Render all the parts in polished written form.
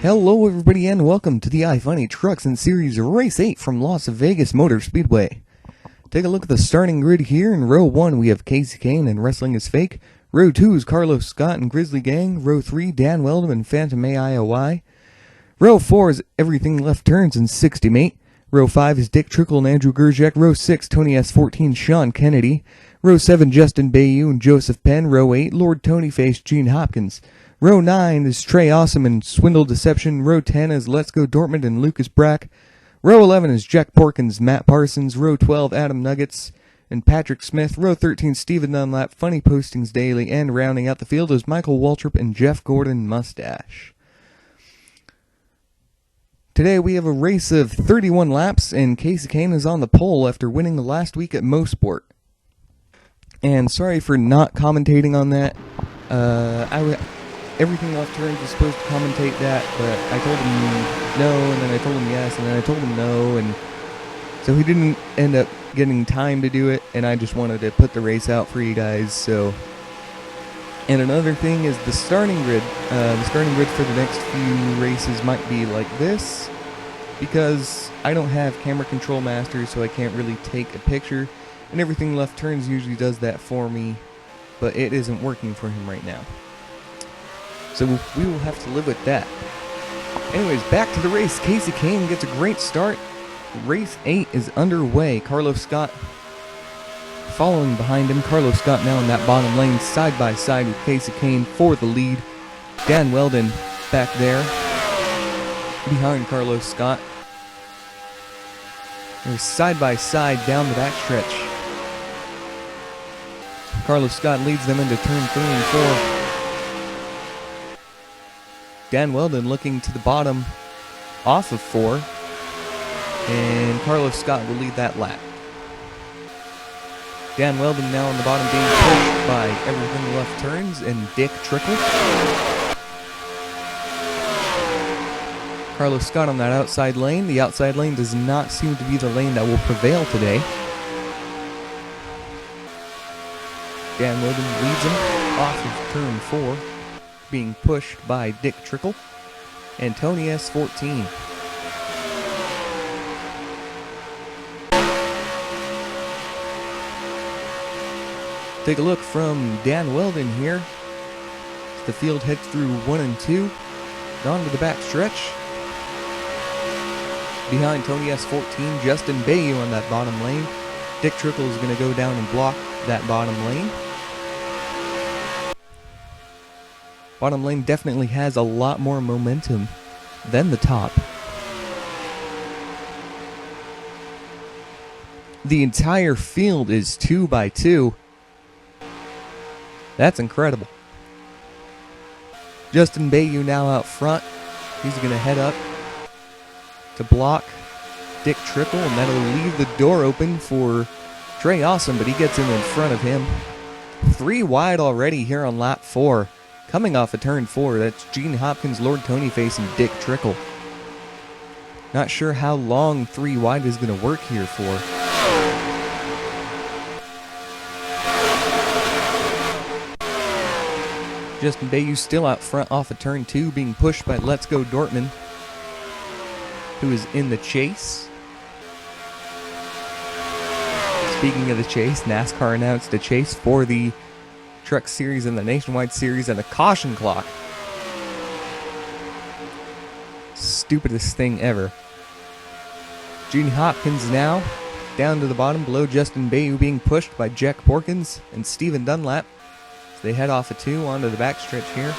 Hello everybody and welcome to the iFunny Truxxin Series Race 8 from Las Vegas Motor Speedway. Take a look at the starting grid here. In row 1 we have Casey Kane and Wrestling is Fake. Row 2 is Carlos Scott and Grizzly Gang. Row 3 Dan Weldon and Phantom AIOY. Row 4 is Everything Left Turns and 60 Mate. Row 5 is Dick Trickle and Andrew Gerjek. Row 6 Tony S14 Sean Kennedy. Row 7 Justin Bayou and Joseph Penn. Row 8 Lord Tony Face Gene Hopkins. Row 9 is Trey Awesome and Swindle Deception. Row 10 is Let's Go Dortmund and Lucas Brack. Row 11 is Jack Porkins, Matt Parsons. Row 12, Adam Nuggets and Patrick Smith. Row 13, Steven Dunlap, Funny Postings Daily. And rounding out the field is Michael Waltrip and Jeff Gordon Mustache. Today we have a race of 31 laps, and Casey Kane is on the pole after winning last week at Mosport. And sorry for not commentating on that. Everything Left Turns was supposed to commentate that, but I told him no, and then I told him yes, and then I told him no, and so he didn't end up getting time to do it, and I just wanted to put the race out for you guys, so. And another thing is the starting grid. The starting grid for the next few races might be like this, because I don't have camera control master, so I can't really take a picture, and Everything Left Turns usually does that for me, but it isn't working for him right now. So we will have to live with that. Anyways, back to the race. Casey Kane gets a great start. Race 8 is underway. Carlos Scott following behind him. Carlos Scott now in that bottom lane, side by side with Casey Kane for the lead. Dan Weldon back there behind Carlos Scott. They're side by side down the backstretch. Carlos Scott leads them into turn 3 and 4. Dan Weldon looking to the bottom off of 4, and Carlos Scott will lead that lap. Dan Weldon now on the bottom being pushed by Everything Left Turns and Dick Trickle. Carlos Scott on that outside lane. The outside lane does not seem to be the lane that will prevail today. Dan Weldon leads him off of turn 4. Being pushed by Dick Trickle and Tony S14. Take a look from Dan Weldon here. The field heads through 1 and 2. On to the back stretch. Behind Tony S14, Justin Bayou on that bottom lane. Dick Trickle is going to go down and block that bottom lane. Bottom lane definitely has a lot more momentum than the top. The entire field is 2 by 2. That's incredible. Justin Bayou now out front. He's going to head up to block Dick Trickle, and that'll leave the door open for Trey Awesome, but he gets in front of him. 3 wide already here on lap 4. Coming off of turn 4, that's Gene Hopkins, Lord Tony Face, and Dick Trickle. Not sure how long 3 wide is going to work here for. Justin Bayou still out front off of turn 2, being pushed by Let's Go Dortmund, who is in the chase. Speaking of the chase, NASCAR announced a chase for the Truck Series and the Nationwide Series and a caution clock. Stupidest thing ever. Gene Hopkins now down to the bottom below Justin Bayou, being pushed by Jack Porkins and Steven Dunlap. So they head off of 2 onto the backstretch here.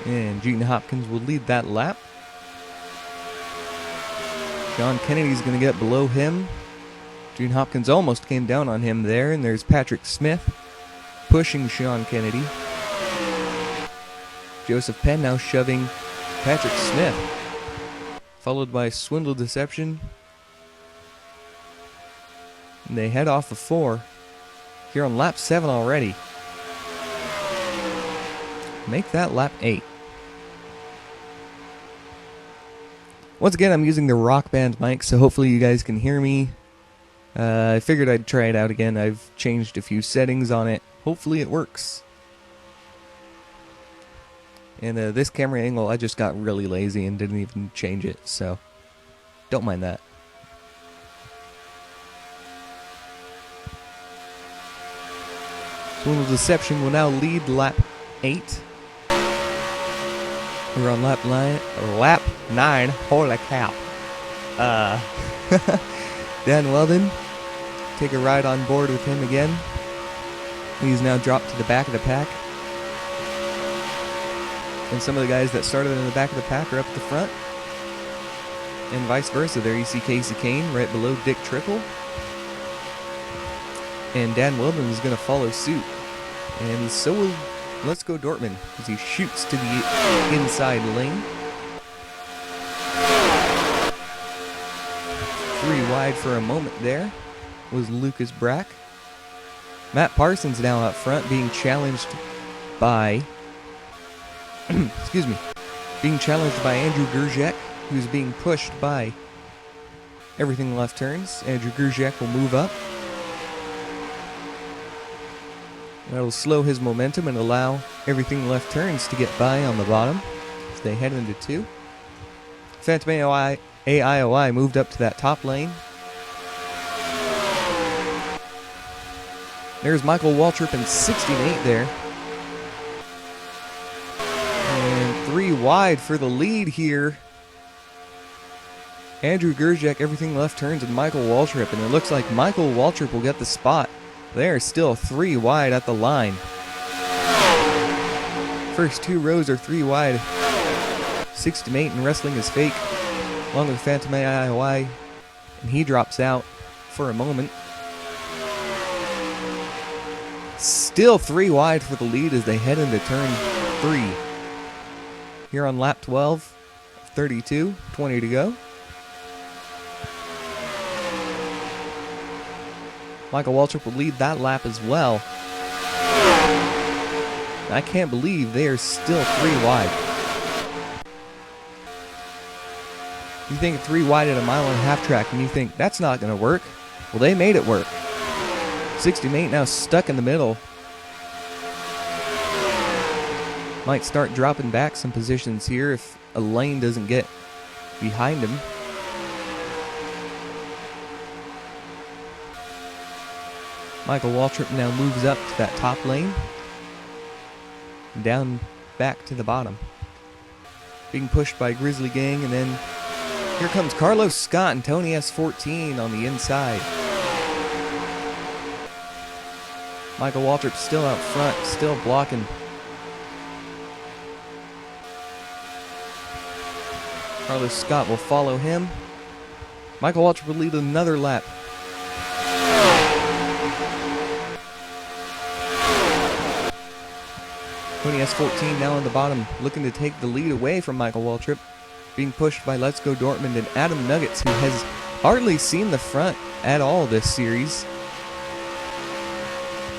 And Gene Hopkins will lead that lap. Sean Kennedy's going to get below him. Gene Hopkins almost came down on him there. And there's Patrick Smith pushing Sean Kennedy. Joseph Penn now shoving Patrick Smith. Followed by Swindle Deception. And they head off of 4. Here on lap 7 already. Make that lap 8. Once again, I'm using the Rock Band mic, so hopefully you guys can hear me. I figured I'd try it out again. I've changed a few settings on it. Hopefully it works. And this camera angle, I just got really lazy and didn't even change it, so don't mind that. Total Deception will now lead lap 8. We're on lap 9. Holy cow. Dan Weldon, take a ride on board with him again. He's now dropped to the back of the pack. And some of the guys that started in the back of the pack are up at the front. And vice versa. There you see Casey Kane right below Dick Trickle. And Dan Weldon is going to follow suit. And so will Let's Go Dortmund as he shoots to the inside lane. 3 wide for a moment there was Lucas Brack. Matt Parsons now up front being challenged by being challenged by Andrew Grzesiak, who's being pushed by Everything Left Turns. Andrew Grzesiak will move up. That'll slow his momentum and allow Everything Left Turns to get by on the bottom as they head into 2. Phantom AIOI moved up to that top lane. There's Michael Waltrip in 16.8 there. And 3 wide for the lead here. Andrew Grzesiak, Everything Left Turns, and Michael Waltrip. And it looks like Michael Waltrip will get the spot. They're still 3 wide at the line. First 2 rows are 3 wide. 6-8 and Wrestling is Fake, along with Phantom AIOI. And he drops out for a moment. Still 3 wide for the lead as they head into turn 3. Here on lap 12, 32, 20 to go. Michael Waltrip will lead that lap as well. I can't believe they are still 3 wide. You think 3 wide at a 1.5-mile track and you think that's not going to work. Well, they made it work. 68 now stuck in the middle. Might start dropping back some positions here if a lane doesn't get behind him. Michael Waltrip now moves up to that top lane. Down back to the bottom. Being pushed by Grizzly Gang, and then here comes Carlos Scott and Tony S14 on the inside. Michael Waltrip still out front, still blocking. Carlos Scott will follow him. Michael Waltrip will lead another lap. Tony S14 now on the bottom, looking to take the lead away from Michael Waltrip. Being pushed by Let's Go Dortmund and Adam Nuggets, who has hardly seen the front at all this series.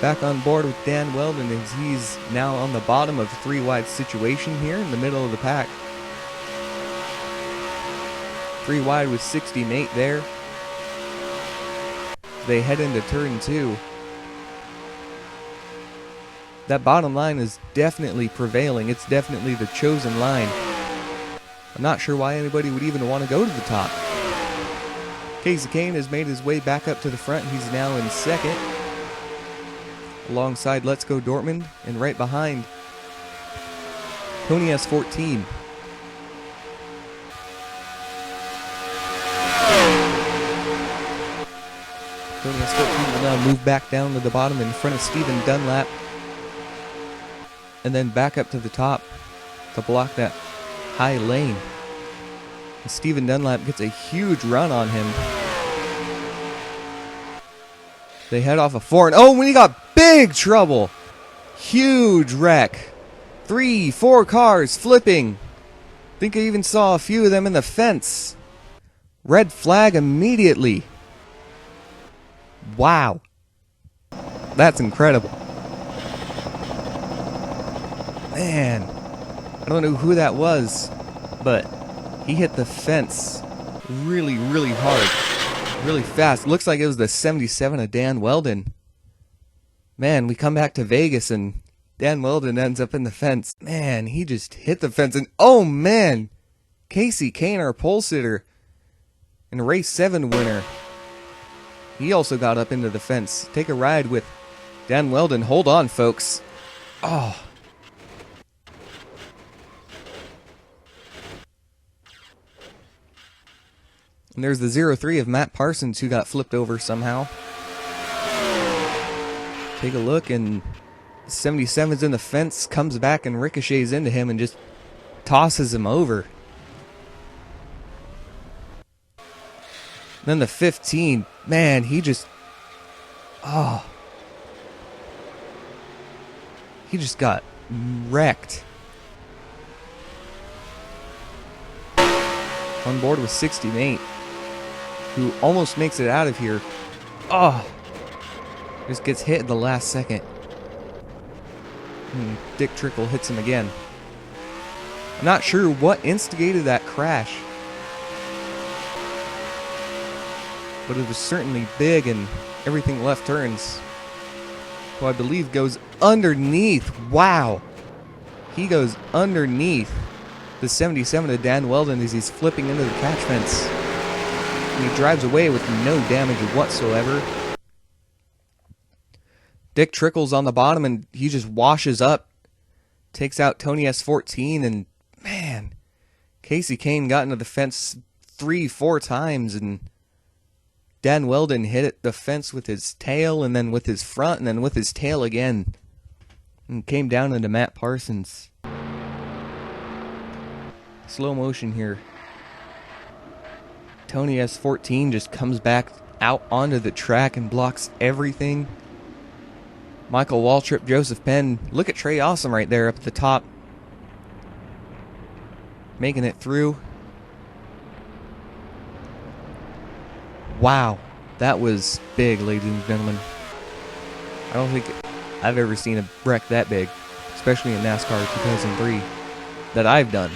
Back on board with Dan Weldon as he's now on the bottom of a 3 wide situation here in the middle of the pack. 3 wide with 68 there. They head into turn 2. That bottom line is definitely prevailing. It's definitely the chosen line. I'm not sure why anybody would even want to go to the top. Casey Kane has made his way back up to the front. He's now in second, alongside Let's Go Dortmund, and right behind Tony S14. Tony S14 will now move back down to the bottom in front of Steven Dunlap, and then back up to the top to block that high lane. And Steven Dunlap gets a huge run on him. They head off a 4, and oh, we got big trouble. Huge wreck. 3, 4 cars flipping. Think I even saw a few of them in the fence. Red flag immediately. Wow. That's incredible. Man, I don't know who that was, but He hit the fence really, really hard, really fast. Looks like it was the 77 of Dan Weldon. Man, we come back to Vegas and Dan Weldon ends up in the fence. Man, he just hit the fence. And oh man, Casey Kane, our pole sitter and race 7 winner, he also got up into the fence. Take a ride with Dan Weldon. Hold on, folks. Oh. And there's the 03 of Matt Parsons who got flipped over somehow. Take a look, and 77's in the fence, comes back and ricochets into him and just tosses him over. Then the 15, man, he just, he just got wrecked. On board with 68, who almost makes it out of here. Just gets hit at the last second. Dick Trickle hits him again. I'm not sure what instigated that crash, but it was certainly big, and everything left turns. Who I believe goes underneath. Wow. He goes underneath the 77 of Dan Weldon as he's flipping into the catch fence. And he drives away with no damage whatsoever. Dick Trickle's on the bottom and he just washes up. Takes out Tony S14, and man, Casey Kane got into the fence 3-4 times, and Dan Weldon hit the fence with his tail, and then with his front, and then with his tail again. And came down into Matt Parsons. Slow motion here. Tony S14 just comes back out onto the track and blocks everything. Michael Waltrip, Joseph Penn. Look at Trey Awesome right there up at the top. Making it through. Wow, that was big, ladies and gentlemen. I don't think I've ever seen a wreck that big, especially in NASCAR 2003, that I've done.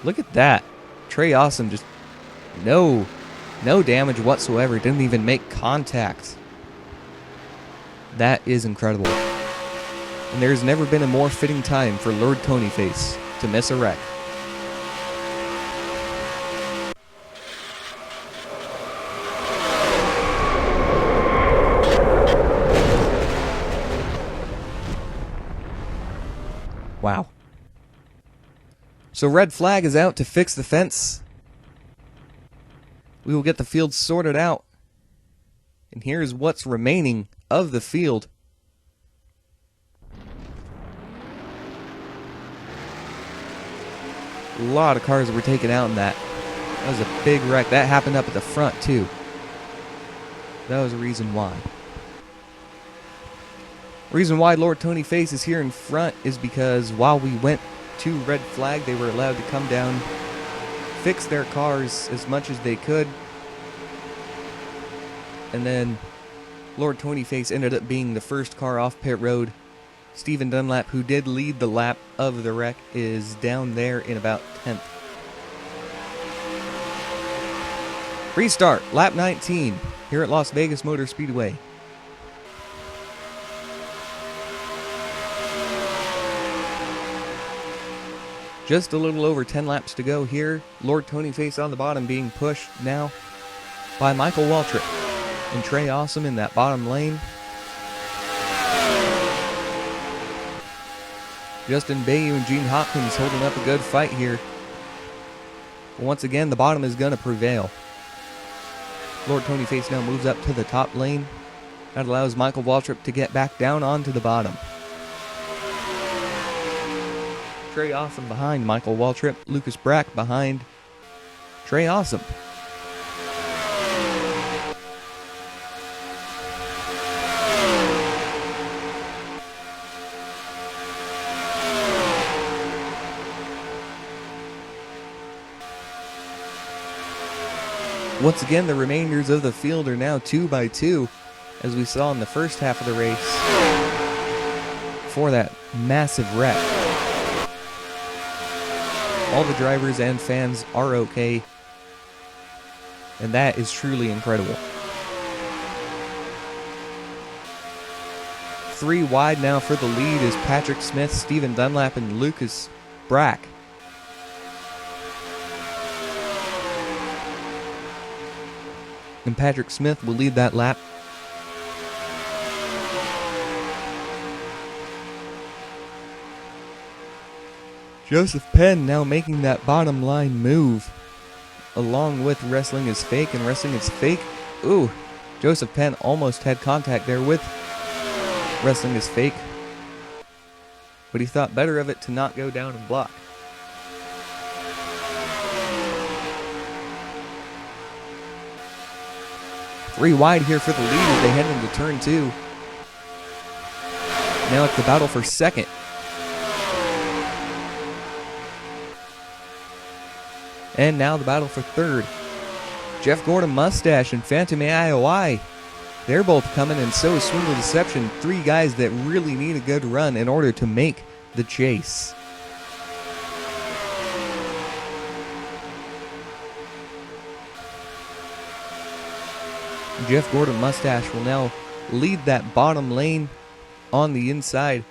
Look at that. Trey Awesome just no damage whatsoever. Didn't even make contact. That is incredible. And there's never been a more fitting time for Lord Tonyface to miss a wreck. Wow. So red flag is out to fix the fence. We will get the field sorted out. And here's what's remaining of the field. A lot of cars were taken out in that. That was a big wreck. That happened up at the front too. That was a reason why. The reason why Lord Tonyface is here in front is because while we went to red flag, they were allowed to come down, fix their cars as much as they could, and then Lord Tonyface ended up being the first car off pit road. Steven Dunlap, who did lead the lap of the wreck, is down there in about 10th. Restart, lap 19, here at Las Vegas Motor Speedway. Just a little over 10 laps to go here. Lord Tonyface on the bottom, being pushed now by Michael Waltrip and Trey Awesome in that bottom lane. Justin Bayou and Gene Hopkins holding up a good fight here. But once again, the bottom is going to prevail. Lord Tonyface now moves up to the top lane. That allows Michael Waltrip to get back down onto the bottom. Trey Awesome behind Michael Waltrip. Lucas Brack behind Trey Awesome. Once again, the remainders of the field are now 2 by 2, as we saw in the first half of the race, for that massive wreck. all the drivers and fans are okay. And that is truly incredible. 3 wide now for the lead is Patrick Smith, Steven Dunlap, and Lucas Brack. And Patrick Smith will lead that lap. Joseph Penn now making that bottom line move, along with Wrestling is Fake, and Wrestling is Fake. Ooh, Joseph Penn almost had contact there with Wrestling is Fake, but he thought better of it to not go down and block. Three wide here for the lead as they head into turn 2. Now it's the battle for second. And now the battle for third. Jeff Gordon Mustache and Phantom AIOI. They're both coming, and so is Swindle Deception. 3 guys that really need a good run in order to make the chase. Jeff Gordon Mustache will now lead that bottom lane on the inside.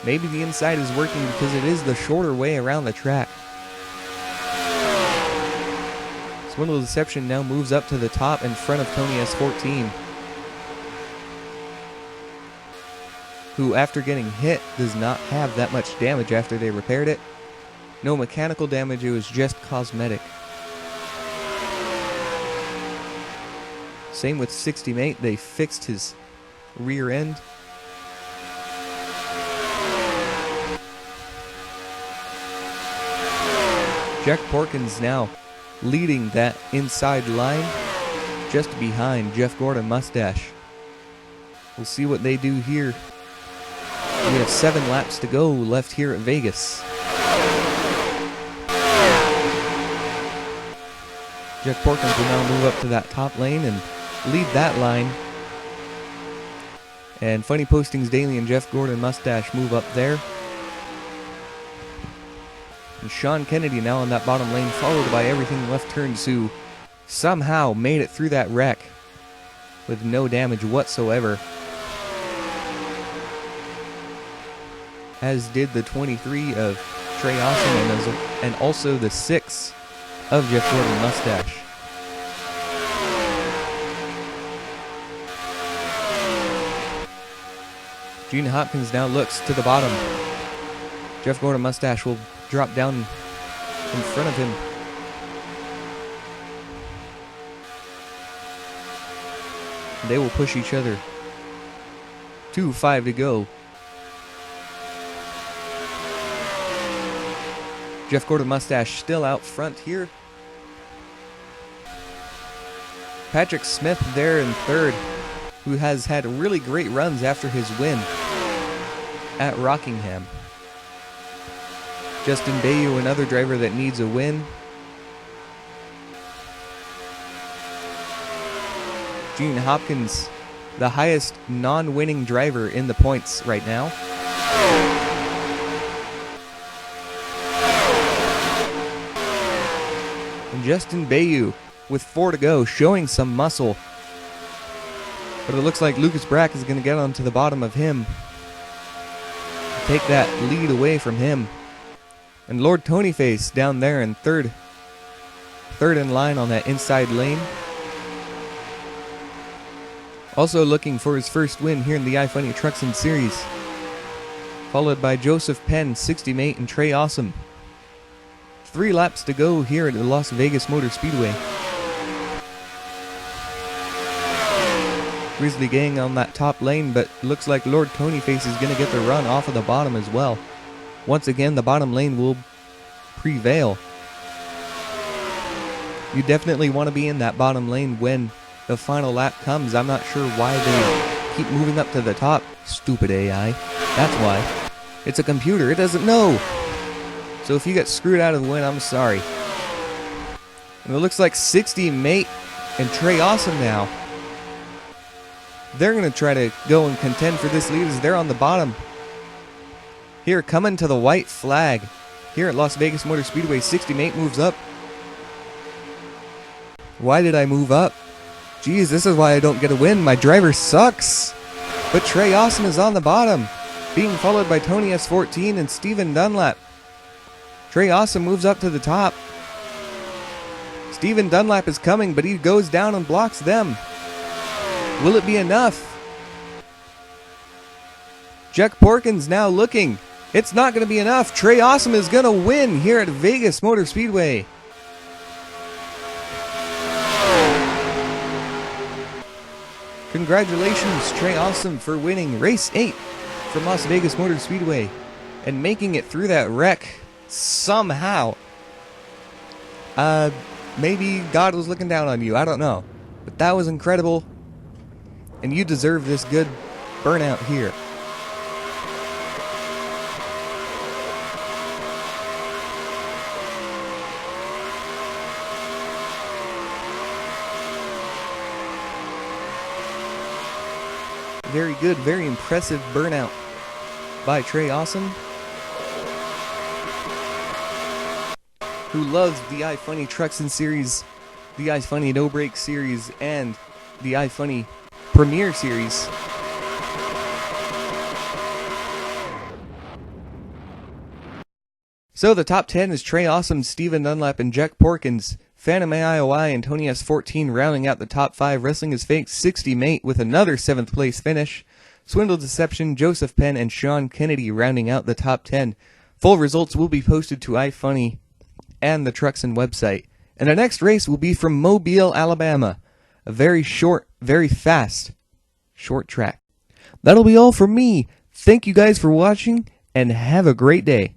Maybe the inside is working because it is the shorter way around the track. Swindle Deception now moves up to the top in front of Tony S14, who after getting hit does not have that much damage after they repaired it. No mechanical damage, it was just cosmetic. Same with 60 Mate, they fixed his rear end. Jack Porkins now leading that inside line just behind Jeff Gordon Mustache. We'll see what they do here. We have 7 laps to go left here at Vegas. Jeff Porkins will now move up to that top lane and lead that line. And Funny Postings Daily and Jeff Gordon Mustache move up there. And Sean Kennedy now in that bottom lane, followed by Everything Left Turns, who somehow made it through that wreck with no damage whatsoever. As did the 23 of Trey Awesome and also the 6 of Jeff Gordon Mustache. Gene Hopkins now looks to the bottom. Jeff Gordon Mustache will drop down in front of him. They will push each other. 2:05 to go. Jeff Gordon Mustache still out front here. Patrick Smith there in third, who has had really great runs after his win at Rockingham. Justin Bayou, another driver that needs a win. Gene Hopkins, the highest non-winning driver in the points right now. And Justin Bayou with 4 to go, showing some muscle. But it looks like Lucas Brack is going to get onto the bottom of him. Take that lead away from him. And Lord Tonyface down there in third in line on that inside lane. Also looking for his first win here in the iFunny Truxxin Series. Followed by Joseph Penn, 60 Mate, and Trey Awesome. 3 laps to go here at the Las Vegas Motor Speedway. Grizzly Gang on that top lane, but looks like Lord Tonyface is going to get the run off of the bottom as well. Once again, the bottom lane will prevail. You definitely want to be in that bottom lane when the final lap comes. I'm not sure why they keep moving up to the top. Stupid AI. That's why. It's a computer. It doesn't know. So if you get screwed out of the win, I'm sorry. And it looks like 60 Mate and Trey Awesome now. They're going to try to go and contend for this lead as they're on the bottom. Here, coming to the white flag. here at Las Vegas Motor Speedway. 60 mate moves up. Why did I move up? Geez, this is why I don't get a win. My driver sucks. But Trey Awesome is on the bottom, being followed by Tony S14 and Steven Dunlap. Trey Awesome moves up to the top. Steven Dunlap is coming, but he goes down and blocks them. Will it be enough? Jack Porkins now looking. It's not going to be enough. Trey Awesome is going to win here at Vegas Motor Speedway. Congratulations, Trey Awesome, for winning Race 8 from Las Vegas Motor Speedway and making it through that wreck somehow. Maybe God was looking down on you. I don't know. But that was incredible. And you deserve this good burnout here. Very good, very impressive burnout by Trey Awesome, who loves the iFunny Truxxin Series, the iFunny No Break Series, and the iFunny Premier Series. So the top 10 is Trey Awesome, Steven Dunlap, and Jack Porkins. Phantom AIOI and Tony S14 rounding out the top 5. Wrestling is Fake 60 mate with another 7th place finish. Swindle Deception, Joseph Penn, and Sean Kennedy rounding out the top 10. Full results will be posted to iFunny and the Truxxin website. And our next race will be from Mobile, Alabama. A very short, very fast, short track. That'll be all from me. Thank you guys for watching, and have a great day.